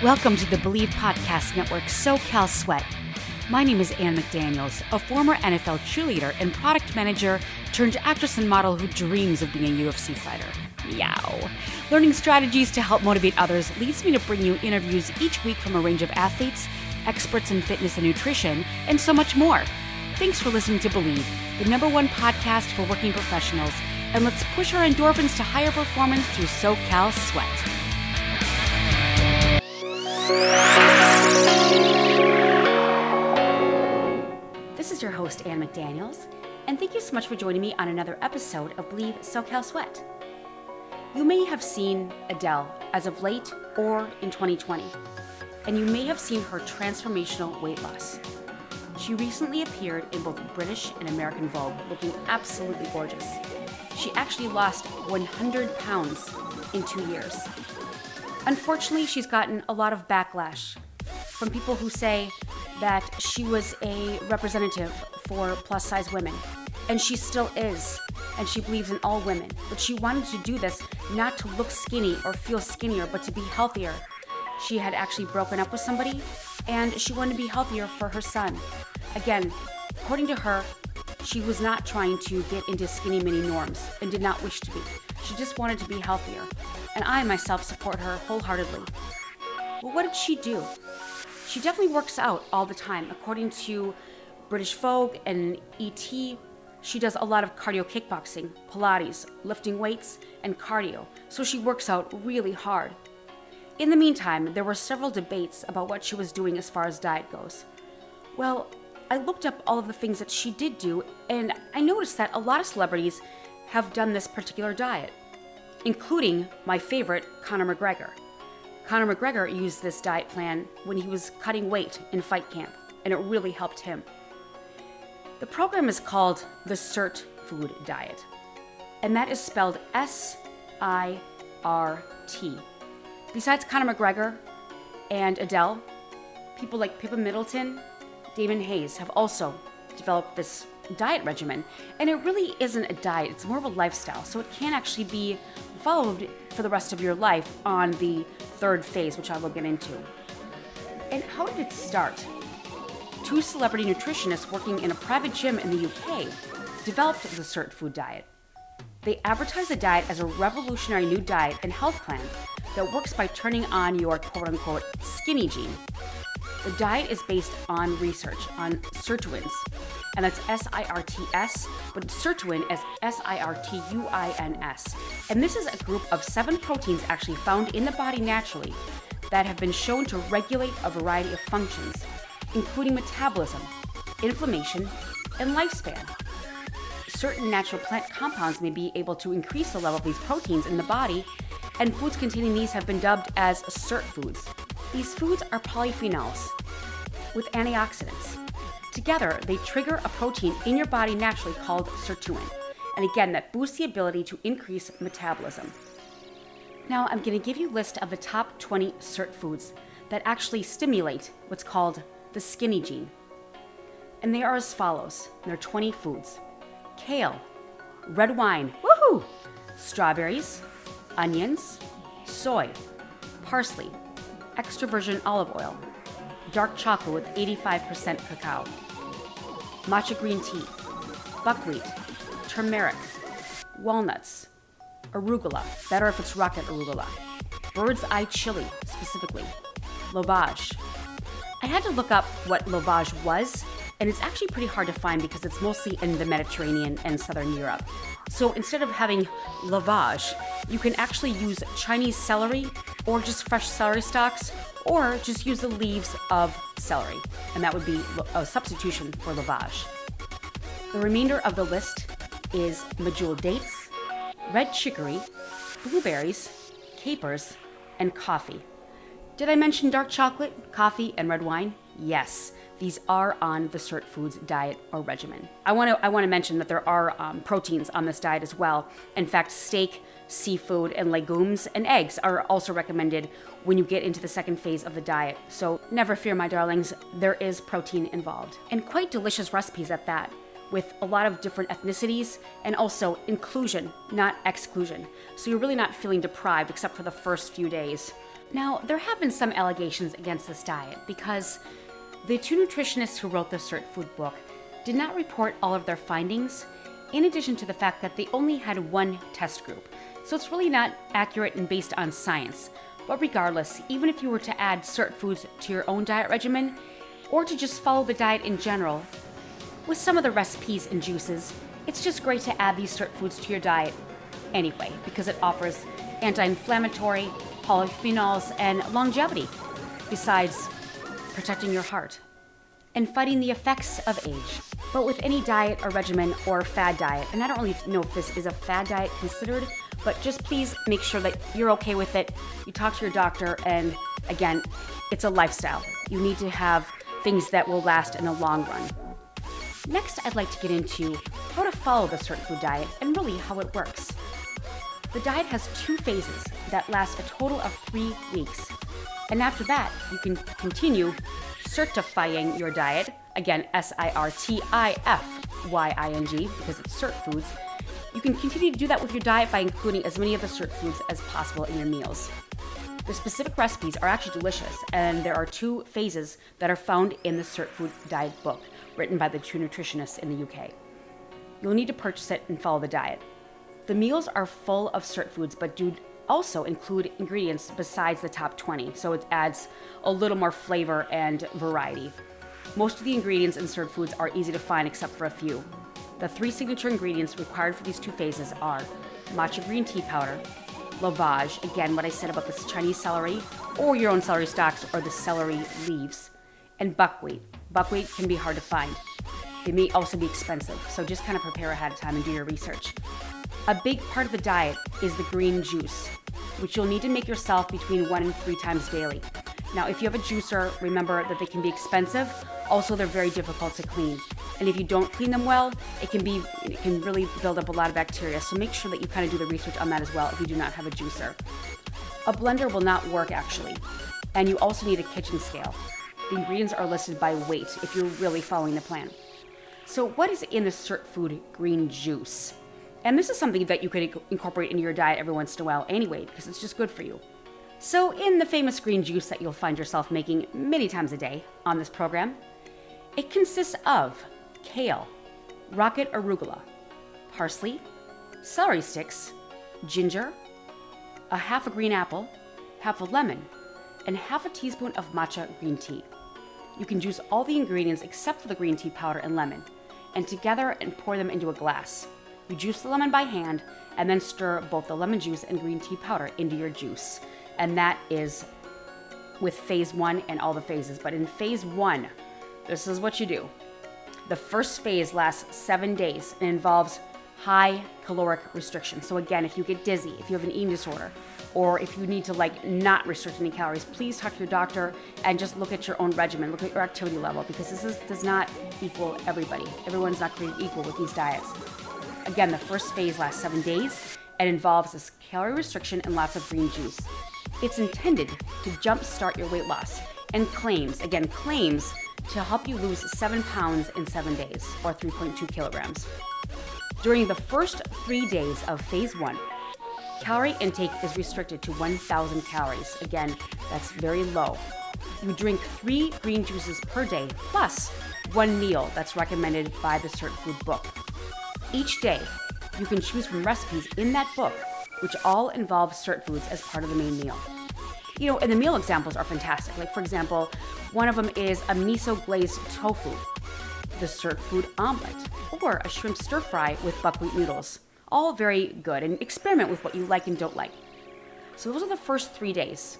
Welcome to the Believe Podcast Network SoCal Sweat. My name is Ann McDaniels, a former NFL cheerleader and product manager turned actress and model who dreams of being a UFC fighter. Meow. Learning strategies to help motivate others leads me to bring you interviews each week from a range of athletes, experts in fitness and nutrition, and so much more. Thanks for listening to Believe, the #1 podcast for working professionals, and let's push our endorphins to higher performance through SoCal Sweat. This is your host, Ann McDaniels, and thank you so much for joining me on another episode of Believe SoCal Sweat. You may have seen Adele as of late or in 2020, and you may have seen her transformational weight loss. She recently appeared in both British and American Vogue, looking absolutely gorgeous. She actually lost 100 pounds in 2 years. Unfortunately, she's gotten a lot of backlash from people who say that she was a representative for plus-size women, and she still is, and she believes in all women. But she wanted to do this not to look skinny or feel skinnier, but to be healthier. She had actually broken up with somebody, and she wanted to be healthier for her son. Again, according to her, she was not trying to get into skinny mini norms and did not wish to be. She just wanted to be healthier. And I myself support her wholeheartedly. Well, what did she do? She definitely works out all the time. According to British Vogue and ET, she does a lot of cardio kickboxing, Pilates, lifting weights, and cardio. So she works out really hard. In the meantime, there were several debates about what she was doing as far as diet goes. Well, I looked up all of the things that she did do, and I noticed that a lot of celebrities have done this particular diet, including my favorite, Conor McGregor. Conor McGregor used this diet plan when he was cutting weight in fight camp, and it really helped him. The program is called the SIRT Food Diet, and that is spelled S-I-R-T. Besides Conor McGregor and Adele, people like Pippa Middleton, Damon Hayes have also developed this diet regimen, and it really isn't a diet, it's more of a lifestyle, so it can actually be followed for the rest of your life on the third phase, which I will get into. And how did it start? 2 celebrity nutritionists working in a private gym in the UK developed the SIRT Food Diet. They advertise the diet as a revolutionary new diet and health plan that works by turning on your quote-unquote skinny gene. The diet is based on research on sirtuins, and that's S-I-R-T-S, but sirtuin as S-I-R-T-U-I-N-S. And this is a group of 7 proteins actually found in the body naturally that have been shown to regulate a variety of functions, including metabolism, inflammation, and lifespan. Certain natural plant compounds may be able to increase the level of these proteins in the body, and foods containing these have been dubbed as SIRT foods. These foods are polyphenols with antioxidants. Together, they trigger a protein in your body naturally called sirtuin, and again, that boosts the ability to increase metabolism. Now, I'm going to give you a list of the top 20 SIRT foods that actually stimulate what's called the skinny gene. And they are as follows. There are 20 foods. Kale, red wine, woohoo! Strawberries, onions, soy, parsley, extra virgin olive oil, dark chocolate with 85% cacao, matcha green tea, buckwheat, turmeric, walnuts, arugula, better if it's rocket arugula, bird's eye chili specifically, lavage. I had to look up what lavage was, and it's actually pretty hard to find because it's mostly in the Mediterranean and Southern Europe. So instead of having lavage, you can actually use Chinese celery or just fresh celery stalks, or just use the leaves of celery, and that would be a substitution for lavage. The remainder of the list is medjool dates, red chicory, blueberries, capers, and coffee. Did I mention dark chocolate, coffee, and red wine? Yes. These are on the SIRT Foods diet or regimen. I want to mention that there are proteins on this diet as well. In fact, steak, seafood, and legumes and eggs are also recommended when you get into the second phase of the diet. So never fear, my darlings, there is protein involved. And quite delicious recipes at that. with a lot of different ethnicities, and also inclusion, not exclusion. So you're really not feeling deprived except for the first few days. Now, there have been some allegations against this diet because the two nutritionists who wrote the SIRT Food book did not report all of their findings, in addition to the fact that they only had one test group. So it's really not accurate and based on science. But regardless, even if you were to add SIRT foods to your own diet regimen, or to just follow the diet in general, with some of the recipes and juices, it's just great to add these SIRT foods to your diet anyway, because it offers anti-inflammatory, polyphenols, and longevity, besides protecting your heart and fighting the effects of age. But with any diet or regimen or fad diet, and I don't really know if this is a fad diet considered, but just please make sure that you're okay with it. You talk to your doctor, and again, it's a lifestyle. You need to have things that will last in the long run. Next, I'd like to get into how to follow the SIRT Food Diet and really how it works. The diet has 2 phases that last a total of 3 weeks. And after that, you can continue certifying your diet. Again, SIRTIFYING, because it's SIRT Foods. You can continue to do that with your diet by including as many of the SIRT foods as possible in your meals. The specific recipes are actually delicious, and there are 2 phases that are found in the SIRT Food Diet book, written by the 2 nutritionists in the UK. You'll need to purchase it and follow the diet. The meals are full of SIRT foods, but do also include ingredients besides the top 20, so it adds a little more flavor and variety. Most of the ingredients in SIRT foods are easy to find except for a few. The 3 signature ingredients required for these 2 phases are matcha green tea powder, lavage, again what I said about this Chinese celery, or your own celery stalks or the celery leaves, and buckwheat. Buckwheat can be hard to find. They may also be expensive, so just kind of prepare ahead of time and do your research. A big part of the diet is the green juice, which you'll need to make yourself between 1 and 3 times daily. Now, if you have a juicer, remember that they can be expensive. Also, they're very difficult to clean. And if you don't clean them well, it can really build up a lot of bacteria. So make sure that you kind of do the research on that as well if you do not have a juicer. A blender will not work actually. And you also need a kitchen scale. The ingredients are listed by weight if you're really following the plan. So what is in the SIRT Food green juice? And this is something that you could incorporate into your diet every once in a while anyway, because it's just good for you. So in the famous green juice that you'll find yourself making many times a day on this program, it consists of kale, rocket arugula, parsley, celery sticks, ginger, a half a green apple, half a lemon, and half a teaspoon of matcha green tea. You can juice all the ingredients except for the green tea powder and lemon, and together and pour them into a glass. You juice the lemon by hand and then stir both the lemon juice and green tea powder into your juice. And that is with phase 1 and all the phases. But in phase 1, this is what you do. The first phase lasts 7 days and involves high caloric restriction. So again, if you get dizzy, if you have an eating disorder, or if you need to not restrict any calories, please talk to your doctor and just look at your own regimen, look at your activity level, because does not equal everybody. Everyone's not created equal with these diets. Again, the first phase lasts 7 days and involves this calorie restriction and lots of green juice. It's intended to jumpstart your weight loss and claims to help you lose 7 pounds in 7 days, or 3.2 kilograms. During the first 3 days of phase 1, calorie intake is restricted to 1,000 calories. Again, that's very low. You drink 3 green juices per day, plus 1 meal that's recommended by the SIRT Food book. Each day, you can choose from recipes in that book, which all involve SIRT foods as part of the main meal. And the meal examples are fantastic. Like, for example, one of them is a miso glazed tofu, the SIRT Food omelet, or a shrimp stir fry with buckwheat noodles. All very good, and experiment with what you like and don't like. So those are the first 3 days.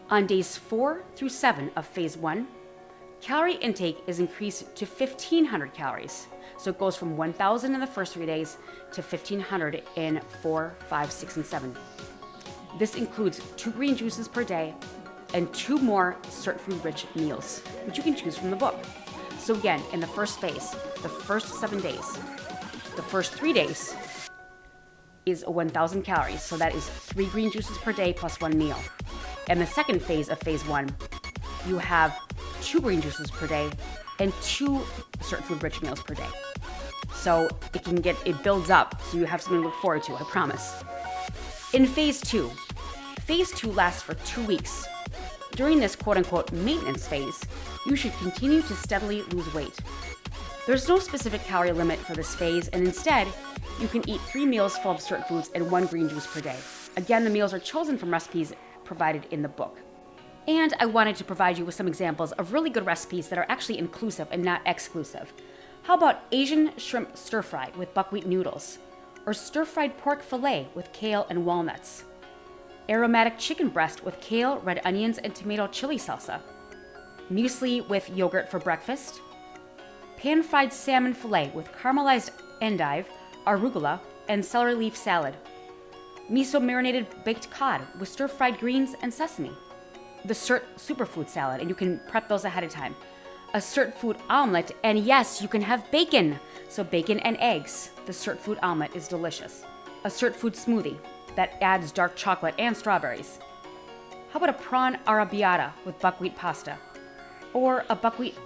On days 4 through 7 of phase 1, calorie intake is increased to 1,500 calories. So it goes from 1,000 in the first 3 days to 1,500 in 4, 5, 6, and 7. This includes 2 green juices per day and 2 more SIRT Food rich meals, which you can choose from the book. So again, in the first phase, the first 7 days, the first 3 days is 1,000 calories. So that is 3 green juices per day plus 1 meal. In the second phase of phase 1, you have 2 green juices per day and 2 SIRT Food rich meals per day. So it builds up, so you have something to look forward to, I promise. In phase 2 lasts for 2 weeks. During this quote-unquote maintenance phase, you should continue to steadily lose weight. There's no specific calorie limit for this phase, and instead, you can eat 3 meals full of SIRT foods and 1 green juice per day. Again, the meals are chosen from recipes provided in the book. And I wanted to provide you with some examples of really good recipes that are actually inclusive and not exclusive. How about Asian shrimp stir-fry with buckwheat noodles? Or stir-fried pork fillet with kale and walnuts? Aromatic chicken breast with kale, red onions, and tomato chili salsa? Muesli with yogurt for breakfast? Pan-fried salmon fillet with caramelized endive, arugula, and celery leaf salad? Miso-marinated baked cod with stir-fried greens and sesame? The SIRT superfood salad, and you can prep those ahead of time. A SIRT food omelet, and yes, you can have bacon. So bacon and eggs. The SIRT food omelet is delicious. A SIRT food smoothie that adds dark chocolate and strawberries. How about a prawn arrabbiata with buckwheat pasta? Or a buckwheat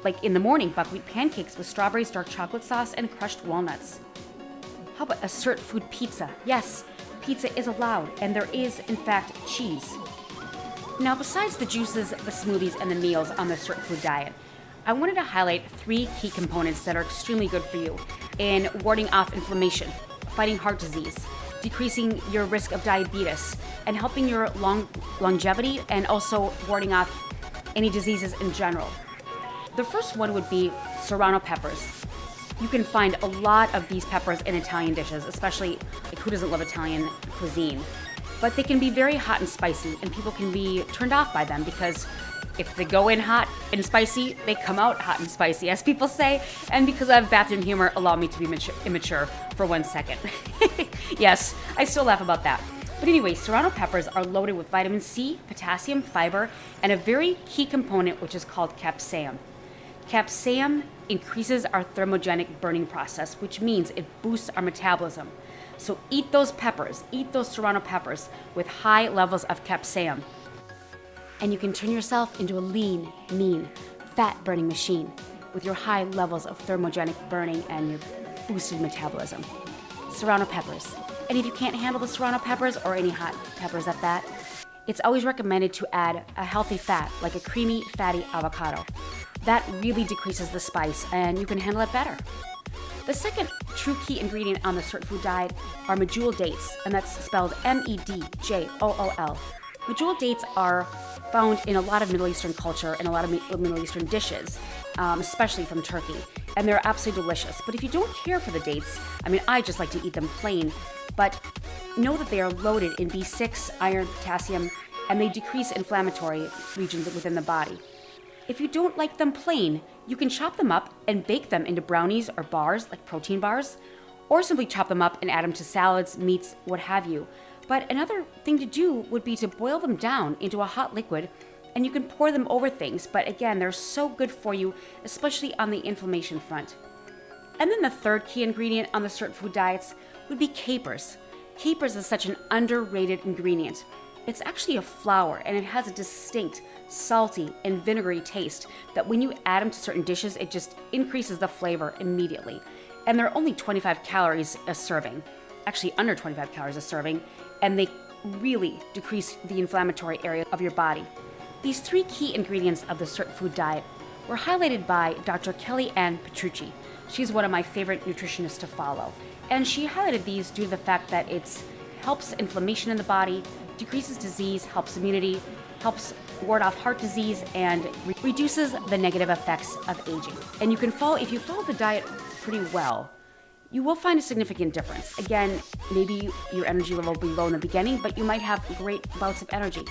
pancakes with strawberries, dark chocolate sauce, and crushed walnuts. How about a SIRT food pizza? Yes, pizza is allowed, and there is, in fact, cheese. Now, besides the juices, the smoothies, and the meals on the SIRT Food Diet, I wanted to highlight 3 key components that are extremely good for you in warding off inflammation, fighting heart disease, decreasing your risk of diabetes, and helping your longevity, and also warding off any diseases in general. The first one would be serrano peppers. You can find a lot of these peppers in Italian dishes, especially who doesn't love Italian cuisine. But they can be very hot and spicy, and people can be turned off by them because if they go in hot and spicy, they come out hot and spicy, as people say. And because I have bathroom humor, allow me to be immature for 1 second. Yes, I still laugh about that. But anyway, serrano peppers are loaded with vitamin C, potassium, fiber, and a very key component which is called capsaicin. Capsaicin increases our thermogenic burning process, which means it boosts our metabolism. So eat those serrano peppers with high levels of capsaicin. And you can turn yourself into a lean, mean, fat-burning machine with your high levels of thermogenic burning and your boosted metabolism. Serrano peppers. And if you can't handle the serrano peppers or any hot peppers at that, it's always recommended to add a healthy fat, like a creamy, fatty avocado. That really decreases the spice and you can handle it better. The second true key ingredient on the SIRT Food Diet are medjool dates, and that's spelled M-E-D-J-O-O-L. Medjool dates are found in a lot of Middle Eastern culture and a lot of Middle Eastern dishes, especially from Turkey, and they're absolutely delicious. But if you don't care for the dates, I just like to eat them plain, but know that they are loaded in B6, iron, potassium, and they decrease inflammatory regions within the body. If you don't like them plain, you can chop them up and bake them into brownies or bars, like protein bars, or simply chop them up and add them to salads, meats, what have you. But another thing to do would be to boil them down into a hot liquid, and you can pour them over things. But again, they're so good for you, especially on the inflammation front. And then the third key ingredient on the SIRT Food Diets would be capers. Capers is such an underrated ingredient. It's actually a flour, and it has a distinct salty and vinegary taste that when you add them to certain dishes, it just increases the flavor immediately. And they're only 25 calories a serving, actually under 25 calories a serving, and they really decrease the inflammatory area of your body. These 3 key ingredients of the SIRT Food Diet were highlighted by Dr. Kellyann Petrucci. She's one of my favorite nutritionists to follow. And she highlighted these due to the fact that it helps inflammation in the body, decreases disease, helps immunity, helps ward off heart disease, and reduces the negative effects of aging. And if you follow the diet pretty well, you will find a significant difference. Again, maybe your energy level will be low in the beginning, but you might have great bouts of energy.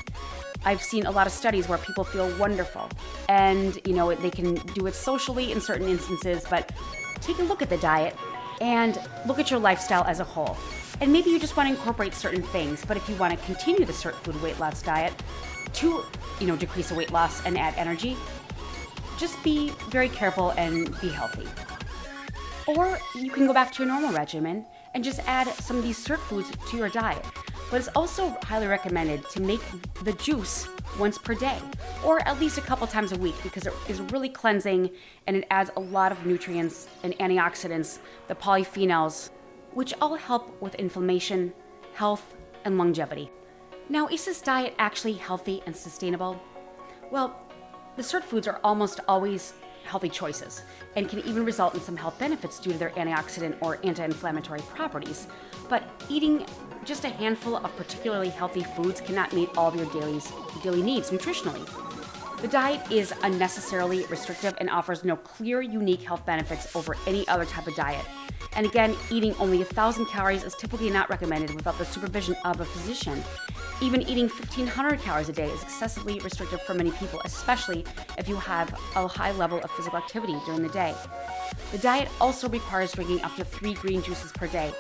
I've seen a lot of studies where people feel wonderful, and they can do it socially in certain instances, but take a look at the diet and look at your lifestyle as a whole. And maybe you just want to incorporate certain things, but if you want to continue the SIRT Food weight loss diet to decrease the weight loss and add energy, just be very careful and be healthy. Or you can go back to your normal regimen and just add some of these SIRT foods to your diet. but it's also highly recommended to make the juice once per day, or at least a couple times a week, because it is really cleansing and it adds a lot of nutrients and antioxidants, the polyphenols, which all help with inflammation, health, and longevity. Now, is this diet actually healthy and sustainable? Well, the SIRT foods are almost always healthy choices and can even result in some health benefits due to their antioxidant or anti-inflammatory properties. But eating just a handful of particularly healthy foods cannot meet all of your daily needs nutritionally. The diet is unnecessarily restrictive and offers no clear, unique health benefits over any other type of diet. And again, eating only 1,000 calories is typically not recommended without the supervision of a physician. Even eating 1,500 calories a day is excessively restrictive for many people, especially if you have a high level of physical activity during the day. The diet also requires drinking up to 3 green juices per day.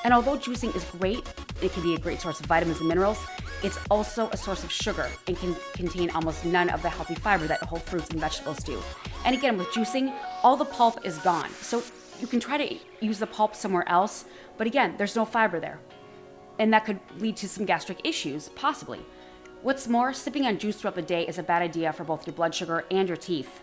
And although juicing is great, it can be a great source of vitamins and minerals, it's also a source of sugar and can contain almost none of the healthy fiber that whole fruits and vegetables do. And again, with juicing, all the pulp is gone. So you can try to use the pulp somewhere else, but again, there's no fiber there. And that could lead to some gastric issues, possibly. What's more, sipping on juice throughout the day is a bad idea for both your blood sugar and your teeth.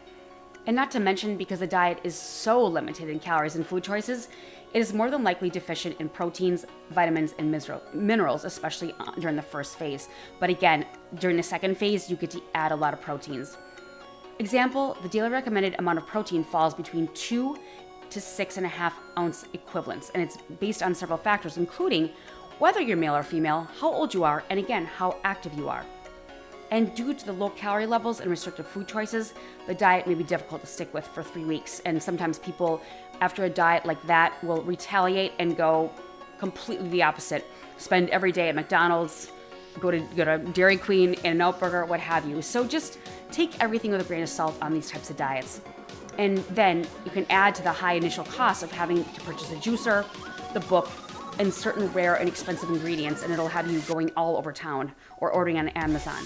And not to mention, because the diet is so limited in calories and food choices, it is more than likely deficient in proteins, vitamins, and minerals, especially during the first phase. But again, during the second phase, you get to add a lot of proteins. Example, the daily recommended amount of protein falls between 2 to 6.5 ounce equivalents, and it's based on several factors, including whether you're male or female, how old you are, and again, how active you are. And due to the low calorie levels and restrictive food choices, the diet may be difficult to stick with for 3 weeks. And sometimes people, after a diet like that, will retaliate and go completely the opposite. Spend every day at McDaniels, go to Dairy Queen, In-N-Out Burger, what have you. So just take everything with a grain of salt on these types of diets. And then you can add to the high initial cost of having to purchase a juicer, the book, and certain rare and expensive ingredients, and it'll have you going all over town or ordering on Amazon.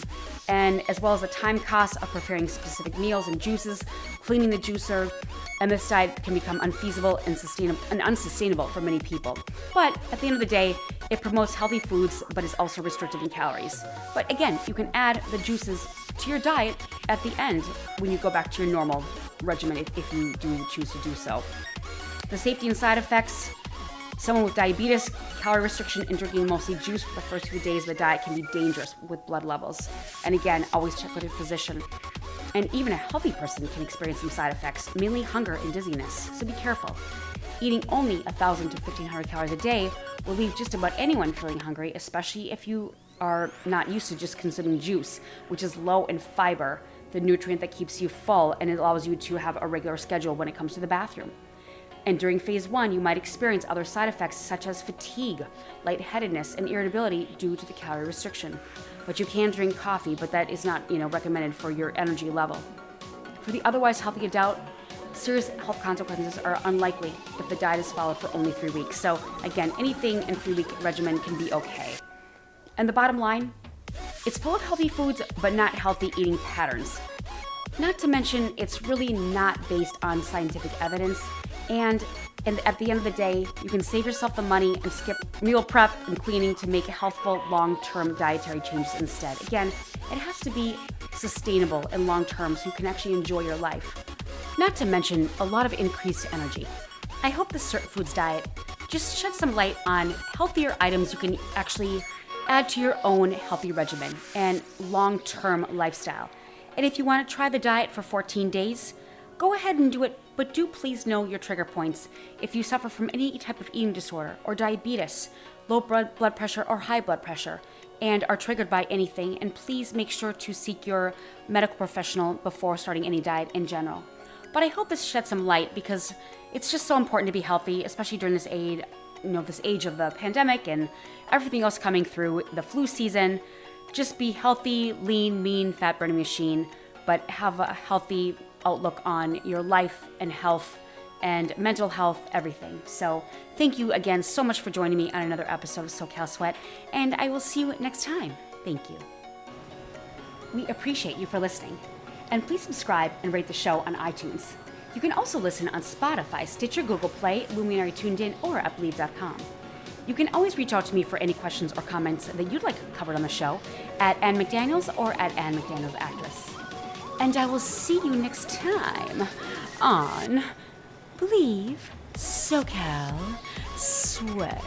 And as well as the time cost of preparing specific meals and juices, cleaning the juicer, and this diet can become unfeasible and unsustainable for many people. But at the end of the day, it promotes healthy foods, but is also restrictive in calories. But again, you can add the juices to your diet at the end when you go back to your normal regimen if you do choose to do so. The safety and side effects: someone with diabetes, calorie restriction, and drinking mostly juice for the first few days of the diet can be dangerous with blood levels. And again, always check with your physician. And even a healthy person can experience some side effects, mainly hunger and dizziness, so be careful. Eating only 1,000 to 1,500 calories a day will leave just about anyone feeling hungry, especially if you are not used to just consuming juice, which is low in fiber, the nutrient that keeps you full and it allows you to have a regular schedule when it comes to the bathroom. And during phase 1, you might experience other side effects such as fatigue, lightheadedness, and irritability due to the calorie restriction. But you can drink coffee, but that is not, recommended for your energy level. For the otherwise healthy adult, serious health consequences are unlikely if the diet is followed for only 3 weeks. So again, anything in 3-week regimen can be okay. And the bottom line, it's full of healthy foods, but not healthy eating patterns. Not to mention, it's really not based on scientific evidence. And at the end of the day, you can save yourself the money and skip meal prep and cleaning to make healthful long-term dietary changes instead. Again, it has to be sustainable and long-term so you can actually enjoy your life. Not to mention a lot of increased energy. I hope the SIRT Foods diet just sheds some light on healthier items you can actually add to your own healthy regimen and long-term lifestyle. And if you want to try the diet for 14 days, go ahead and do it, but do please know your trigger points. If you suffer from any type of eating disorder or diabetes, low blood pressure or high blood pressure, and are triggered by anything, and please make sure to seek your medical professional before starting any diet in general. But I hope this sheds some light because it's just so important to be healthy, especially during this age, this age of the pandemic and everything else coming through, the flu season. Just be healthy, lean, mean, fat-burning machine, but have a healthy outlook on your life and health and mental health, everything. So thank you again so much for joining me on another episode of SoCal Sweat, and I will see you next time. Thank you. We appreciate you for listening, and please subscribe and rate the show on iTunes. You can also listen on Spotify, Stitcher, Google Play, Luminary Tuned In, or at Believe.com. You can always reach out to me for any questions or comments that you'd like covered on the show at Ann McDaniels or at Ann McDaniels Actress. And I will see you next time on Believe SoCal Sweat.